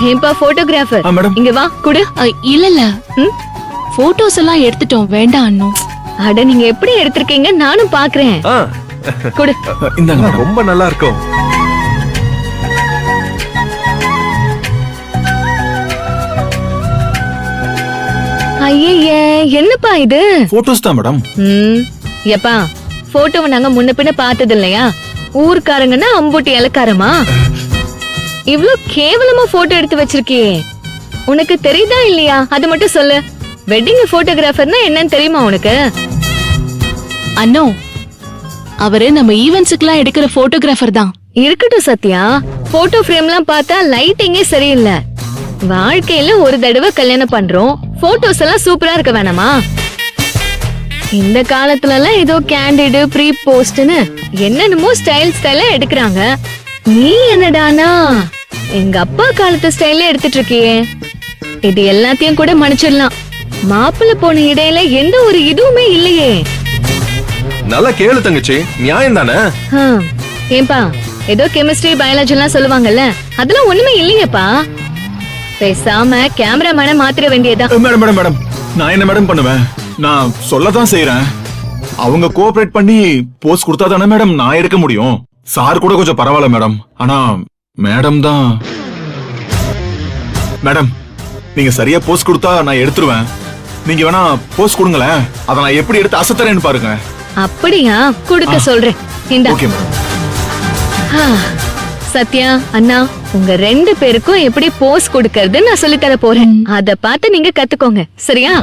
ஏன்பா photographer madam. இங்க வா குடு. இல்ல போட்டோஸ் எல்லாம் எடுத்துட்டோம், வேண்டாம் அண்ணு. அட நீங்க எப்படி எடுத்திருக்கீங்க நானும் பாக்குறேன். குடு. இந்தாங்க மேடம். ரொம்ப நல்லா இருக்கும். ஐயே என்னப்பா இது? போட்டோஸ் தான் மேடம். எப்பா போட்டோவை நாங்க முன்ன பின்ன பார்த்தது இல்லையா? ஊர்க்காரங்கன்னா அம்புட்டி இலக்காரமா? இவ்ளோ கேவலமா போட்டோ எடுத்து வச்சிருக்கியே, உனக்கு தெரியுதா இல்லையா? அது மட்டும் சொல்லு. வெட்டிங் போட்டோகிராஃபர்னா என்னன்னு தெரியுமா உனக்கு? அண்ணோ, அவரு நம்ம ஈவென்ட்ஸ்க்குலாம் எடுக்கிற போட்டோகிராஃபர் தான். இருக்கட்டும் சத்யா, போட்டோ ஃப்ரேம்லாம் பார்த்தா லைட்டிங்கே சரியில்லை. வாழ்க்கையில ஒரு தடவை கல்யாணம் பண்றோம், போட்டோஸ் எல்லாம் சூப்பரா இருக்க வேணாமா? இந்த காலத்துல எல்லாம் ஏதோ கேண்டிட் ப்ரீ போஸ்ட்னு என்னென்னமோ ஸ்டைலா எடுக்கிறாங்க. நீ என்னடானா எங்க அப்பா காலத்து ஸ்டைல்ல எடுத்துட்டு இருக்கியே. இது எல்லாத்தையும் கூட மன்னிச்சிடலாம். மாப்பிள்ளை போன இடையில எந்த ஒரு இதுவுமே இல்லையே. நல்லா கேளு தங்கச்சி, நியாயம் தானே? ஏன்பா ஏதோ கெமிஸ்ட்ரி பயாலஜி எல்லாம் சொல்லுவாங்கல்ல, அதெல்லாம் ஒண்ணுமே இல்லையேப்பா. பேசாம கேமராமேனை மாத்திர வேண்டியதா? மேடம் மேடம் மேடம், நான் என்ன மேடம் பண்ணுவேன்? நான் சொல்லதான் செய்யறேன். அவங்க கோஆபரேட் பண்ணி போஸ்ட் கொடுத்தா தானே மேடம் நான் எடுக்க முடியும். சார் கூட கொஞ்சம் பரவாயில்ல மேடம், ஆனா மேடம் தான். மேடம், நீங்க சரியா போஸ்ட் கொடுத்தா நான் எடுத்துருவேன். நீங்க வேணா போஸ்ட் கொடுங்களேன், அதை நான் எப்படி எடுத்து அசத்துறேன்னு பாருங்க. அப்படியா? கொடுக்க சொல்றேன். Okay madam. சத்யா அண்ணா, உங்க ரெண்டு பேருக்கும் எப்படி போஸ் கொடுக்கறது நான் சொல்லி தர போறேன். அத பார்த்து நீங்க கத்துக்கோங்க, சரியா?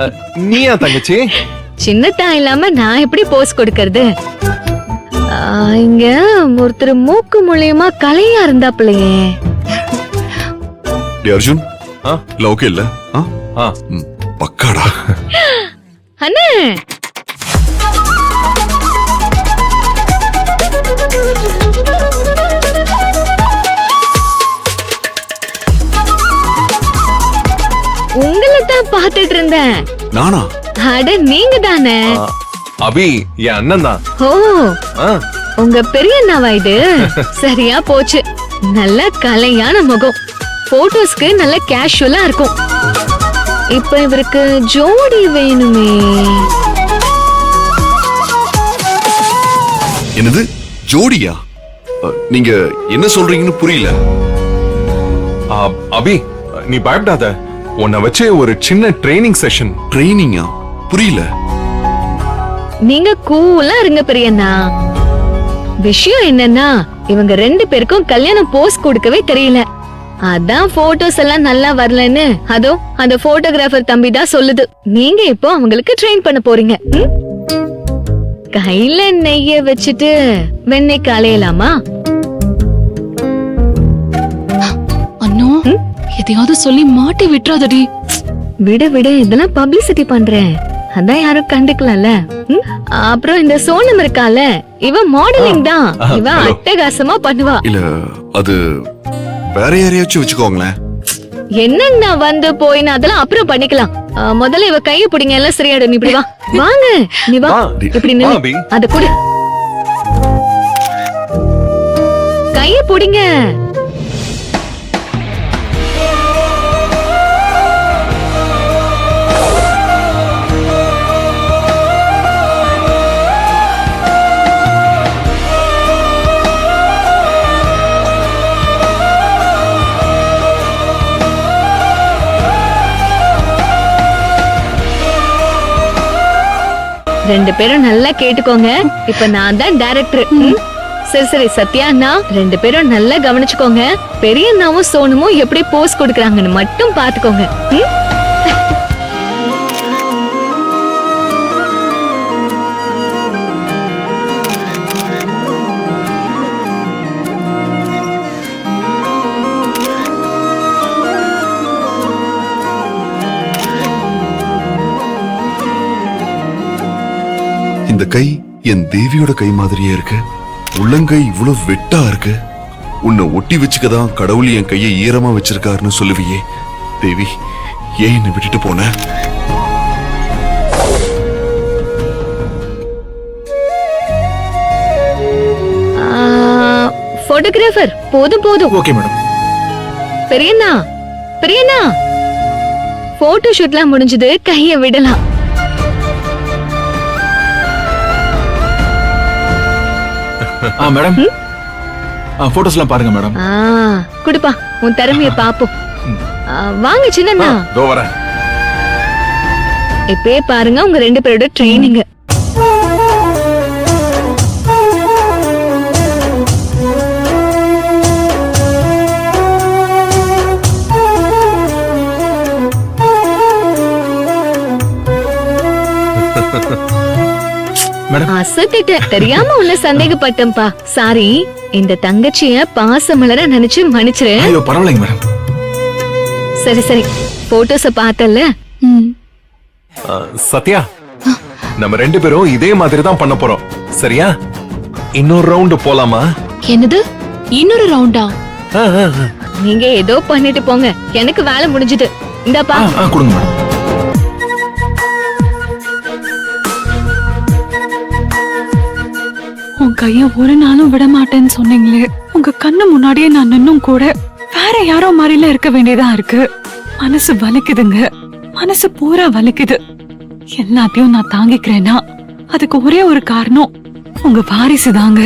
நீயா தங்கச்சி? சின்னதா இல்லாம நான் எப்படி போஸ் கொடுக்கறது? இங்க ஒருத்தர் மூக்கு மூலியமா கலையா இருந்தாப்லையே. அர்ஜுன், ஓகே இல்ல? பக்காடா அண்ணே. உங்களை தான் பாத்துட்டு இருந்தேன். நானா? அட நீங்க தானே? அபி என் அண்ணன் தான். ஓ, உங்க பெரிய அண்ணாவா இது? சரியா போச்சு. நல்ல கலையான முகம், போட்டோஸ்க்கு நல்ல கேஷுவலா இருக்கும். இப்ப இவருக்கு ஜோடி வேணுமே. என்னது ஜோடியா? நீங்க என்ன சொல்றீங்கன்னு புரியல. அபி நீ பயப்படாத, உன்னை வச்சு ஒரு சின்ன ட்ரைனிங் செஷன். ட்ரைனிங்கா? புரியல. நீங்க கூலா இருங்க பெரியண்ணா. விஷயம் என்னன்னா, இவங்க ரெண்டு பேருக்கும் கல்யாணம் போஸ்ட் கொடுக்கவே தெரியல. அதான் போட்டோஸ் எல்லாம் நல்லா வரலன்னு அதோ அந்த போட்டோகிராஃபர் தம்பி தான் சொல்லுது. நீங்க இப்போ அவங்களுக்கு ட்ரெயின் பண்ண போறீங்க. கையில நெய்ய வச்சுட்டு வெண்ணெய் காலையலாமா? அண்ணோ, எதையாவது சொல்லி மாட்டி விட்டுறாதடி. விடு விடு, இதெல்லாம் பப்ளிசிட்டி பண்றேன், அதான் யாரும் கண்டுக்கலாம்ல. அப்புறம் இந்த சோனம் இருக்கால, இவ மாடலிங் தான். இவ அட்டகாசமா பண்ணுவா. இல்ல, அது வேற யாரையாச்சும் வச்சுக்கோங்களேன். என்னன்னா வந்து போயின்னு அதெல்லாம் அப்புறம் பண்ணிக்கலாம். முதல்ல இவ கைய பிடிங்க, எல்லாம் சரியாடும். நீ இப்படி வா, வாங்க, நீ வா, இப்படி நில்லு. அத குடு, கைய பிடிங்க. ரெண்டு பேரும் நல்லா கேட்டுக்கோங்க. இப்ப நான் தான் டைரக்டர். சரி சரி சத்யா அண்ணா, ரெண்டு பேரும் நல்லா கவனிச்சுக்கோங்க. பெரிய அண்ணாவும் சோனுமும் எப்படி போஸ் கொடுக்கறாங்கன்னு மட்டும் பாத்துக்கோங்க. இந்த கை என் தேவியோட கை மாதிரியே இருக்கு. உள்ளங்கை இவ்வளவு வெட்டா இருக்கு. உன்னை ஒட்டி வச்சுக்கதான் கடவுள் என் கையை ஈரமா வச்சிருக்காருன்னு சொல்லுவியே தேவி, ஏன் என்னை விட்டுட்டு போன? போட்டோகிராஃபர் போதும் போதும். Okay madam. பெரியண்ணா, பிரியனா, போட்டோ ஷூட்லாம் முடிஞ்சது, கைய விடலாம். மேடம் போட்டோஸ்லாம் பாருங்க மேடம். குடுப்பா, உன் திறமைய பாப்போம். வாங்க சின்னண்ணா. இதோ வரேன். இப்பயே பாருங்க உங்க 2 பேரோட ட்ரெயினிங். மேடம் அசத்திட்டேன், தெரியாம உன்னை சந்தேகப்பட்டேன்பா. சாரி. இந்த தங்கச்சிய பாசமலர நினைச்சு மன்னிச்சிரு. ஐயோ பரவாயில்லைங்க மேடம். சரி சரி, போட்டோஸ பார்த்தல்ல. சத்யா, நம்ம 2 பேரும் இதே மாதிரி தான் பண்ண போறோம். சரியா? இன்னொரு ரவுண்ட் போலாமா? என்னது, இன்னொரு ரவுண்டா? நீங்க ஏதோ பண்ணிட்டு போங்க, எனக்கு வேலை முடிஞ்சுது. இந்தாப்பா. கொடுங்க மேடம். உன் கைய ஒரு நாளும் விட மாட்டேன்னு சொன்னீங்களே, உங்க கண்ணு முன்னாடியே நான் நின்னும் கூட வேற யாரோ மாதிரில இருக்க வேண்டியதா இருக்கு. மனசு வலிக்குதுங்க, மனசு பூரா வலிக்குது. எல்லாத்தையும் நான் தாங்கிக்கிறேன்னா அதுக்கு ஒரே ஒரு காரணம் உங்க வாரிசு தாங்க.